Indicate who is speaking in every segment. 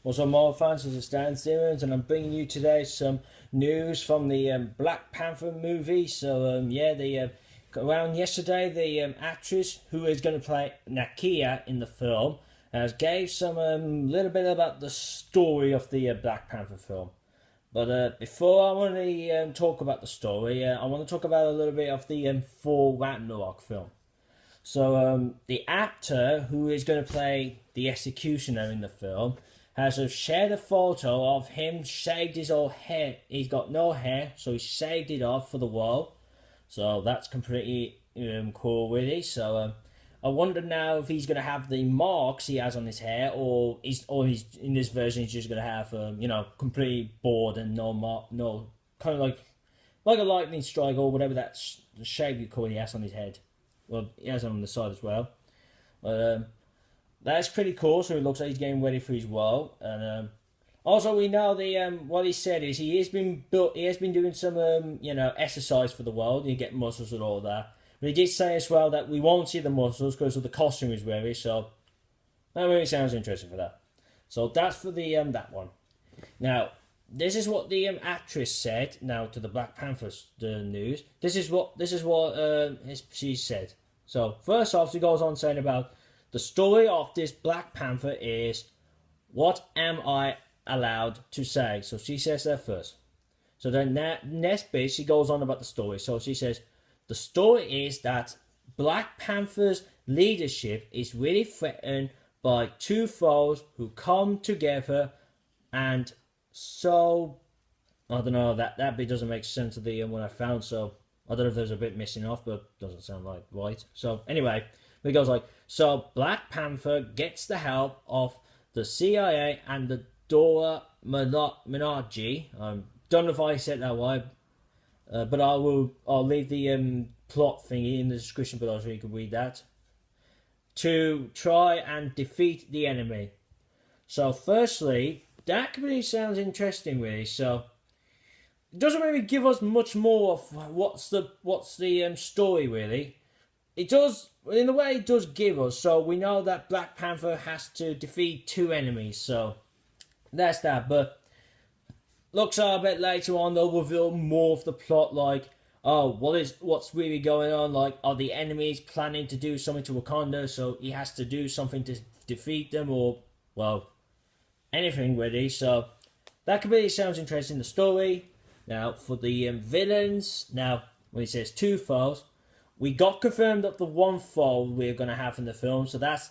Speaker 1: What's up, Marvel fans? This is Dan Simmons, and I'm bringing you today some news from the Black Panther movie. Around yesterday, the actress who is going to play Nakia in the film has gave some little bit about the story of the Black Panther film. But before I want to talk about the story, I want to talk about a little bit of the Thor Ragnarok film. So the actor who is going to play the executioner in the film has shared a photo of him shaved his old hair. He's got no hair, so he shaved it off for the wall. So that's completely cool, really. So I wonder now if he's going to have the marks he has on his hair, or he's in this version he's just going to have completely bald and no kind of like a lightning strike or whatever that shape you call he has on his head. Well, he has it on the side as well. But that's pretty cool. So it looks like he's getting ready for his role. And also we know what he said is he has been doing some exercise for the world. You get muscles and all that. But he did say as well that we won't see the muscles because of the costume he's wearing. So that really sounds interesting for that. So that's for the that one. Now this is what the actress said. Now to the Black Panther news. This is what she said. So first off, she goes on saying about the story of this Black Panther is, what am I allowed to say? So she says that first. So then next bit she goes on about the story. So she says the story is that Black Panther's leadership is really threatened by two foes who come together, and so I don't know, that bit doesn't make sense of the what I found. So I don't know if there's a bit missing off, but doesn't sound like right. So anyway, it goes like, so Black Panther gets the help of the CIA and the Dora Milaje. Don't know if I said that right, but I'll leave the plot thingy in the description below so you can read that. To try and defeat the enemy. So firstly, that really sounds interesting, really. So it doesn't really give us much more of what's the story, really. It does, in a way, it does give us. So we know that Black Panther has to defeat two enemies. So that's that. But looks like a bit later on they'll reveal more of the plot. Like, oh, what's really going on? Like, are the enemies planning to do something to Wakanda? So he has to do something to defeat them, or well, anything really. So that really sounds interesting. The story. Now, for the villains, now, when he says two foes, we got confirmed that the one foe we're going to have in the film, so that's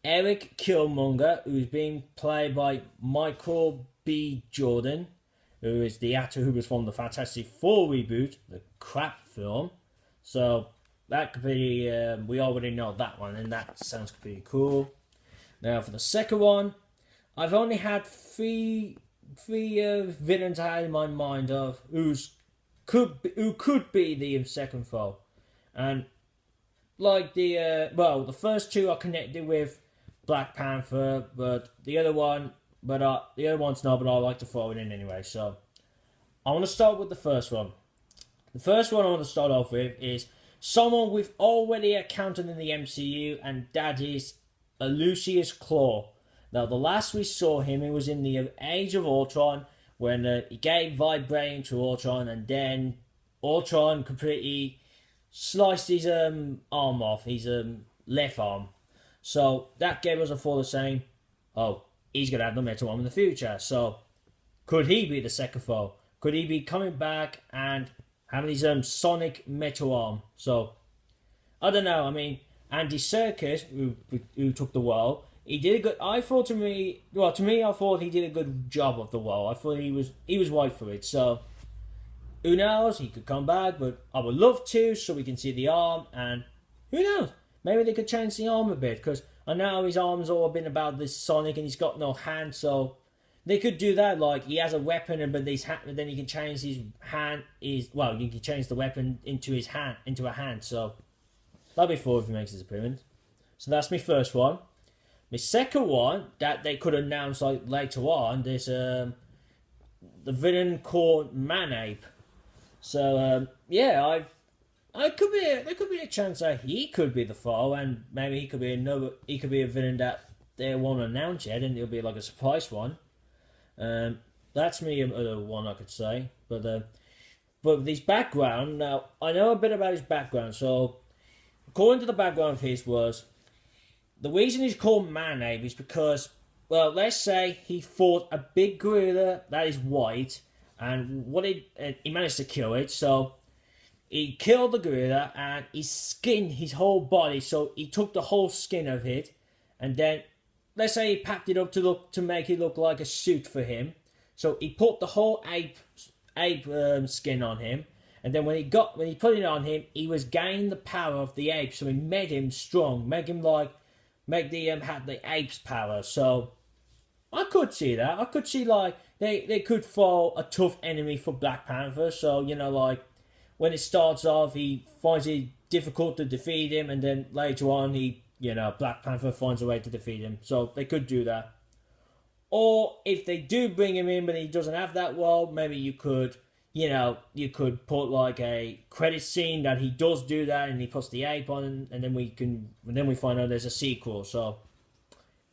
Speaker 1: Eric Killmonger, who's being played by Michael B. Jordan, who is the actor who was from the Fantastic Four reboot, the crap film. So, that could be, we already know that one, and that sounds pretty cool. Now, for the second one, I've only had three villains I had in my mind of who could be the second foe, and like the first two are connected with Black Panther, but the other one's not. But I like to throw it in anyway. So I want to start with the first one. The first one I want to start off with is someone we've already encountered in the MCU, and that is Lucius Claw. Now, the last we saw him, it was in the Age of Ultron, when he gave vibranium to Ultron, and then Ultron completely sliced his arm off, his left arm. So that gave us a thought of saying, oh, he's going to have the metal arm in the future. So could he be the second foe? Could he be coming back and having his sonic metal arm? So I don't know. I mean, Andy Serkis, who took the role, he did a good. I thought to me, I thought he did a good job of the role. I thought he was right for it. So who knows? He could come back, but I would love to, so we can see the arm. And who knows? Maybe they could change the arm a bit, because I know his arm's all been about this Sonic, and he's got no hand. So they could do that. Like, he has a weapon, but then you can change his hand. You can change the weapon into a hand. So that'll be fun if he makes his appearance. So that's my first one. My second one that they could announce like later on is the villain called Man-Ape. So there could be a chance that he could be the foe, and maybe he could be a villain that they won't announce yet, and it'll be like a surprise one. That's me one I could say, but with his background, now I know a bit about his background. So according to the background of his was the reason he's called Man-Ape is because, well, let's say he fought a big gorilla that is white, and he managed to kill it. So he killed the gorilla and he skinned his whole body. So he took the whole skin of it, and then let's say he packed it up to make it look like a suit for him. So he put the whole ape skin on him, and then when he put it on him, he was gaining the power of the ape. So he made him strong, make have the ape's power. So I could see that. I could see like they could fall a tough enemy for Black Panther. So like when it starts off, he finds it difficult to defeat him, and then later on, Black Panther finds a way to defeat him. So they could do that. Or if they do bring him in, but he doesn't have that world, maybe you could put like a credit scene that he does do that, and he puts the ape on, and then we find out there's a sequel. So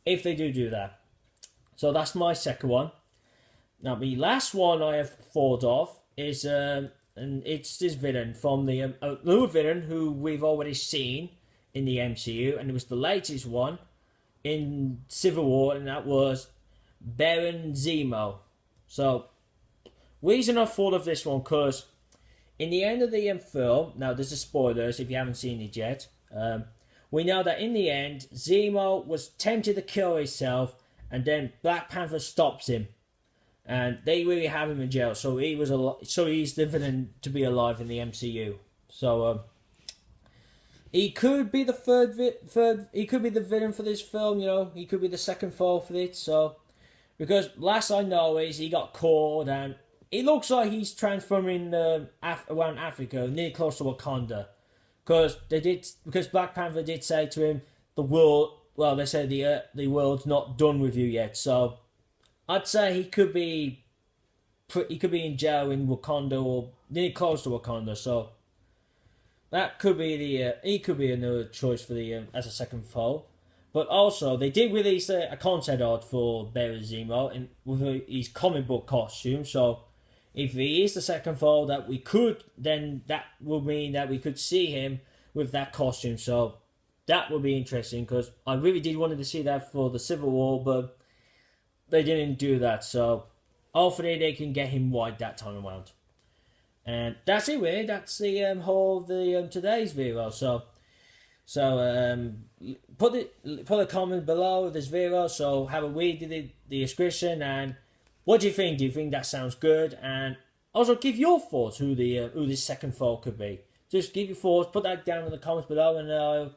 Speaker 1: if they do that, so that's my second one. Now the last one I have thought of is and it's this villain from the new villain who we've already seen in the MCU, and it was the latest one in Civil War, and that was Baron Zemo. So, reason I thought of this one, because in the end of the film, now there's the spoilers if you haven't seen it yet, we know that in the end, Zemo was tempted to kill himself, and then Black Panther stops him, and they really have him in jail. So he's the villain to be alive in the MCU. So he could be the third. He could be the villain for this film. He could be the second foe for it. So. Because last I know is he got caught, and it looks like he's transforming around Africa, near close to Wakanda. Because Black Panther did say to him, they said the world's not done with you yet. So I'd say he could be in jail in Wakanda or near close to Wakanda. So that could be he could be another choice for as a second foe. But also, they did release a concept art for Baron Zemo with his comic book costume. So, if he is the second foe that would mean that we could see him with that costume. So, that would be interesting, because I really did want to see that for the Civil War, but they didn't do that. So, hopefully they can get him white that time around. And that's it, really. That's the whole of the today's video. So put a comment below this video. So have a read the description, and what do you think? Do you think that sounds good? And also give your thoughts who this second foe could be. Just give your thoughts. Put that down in the comments below, and I'll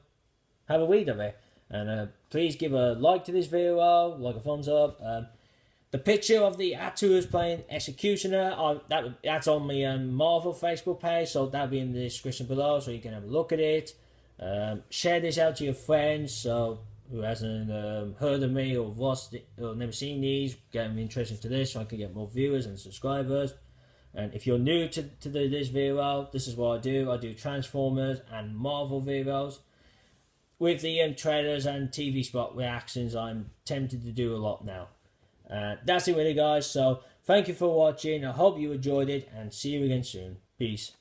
Speaker 1: have a read of it. And please give a like to this video, like a thumbs up. The picture of the actor who's playing Executioner, that's on my Marvel Facebook page, so that'll be in the description below, so you can have a look at it. Share this out to your friends who hasn't heard of me or watched it, or never seen these, get them interested to this, so I can get more viewers and subscribers. And if you're new to this video, this is what I do. I do Transformers and Marvel videos with the trailers and TV spot reactions. I'm tempted to do a lot now. That's it really, guys. So thank you for watching. I hope you enjoyed it, and see you again soon. Peace.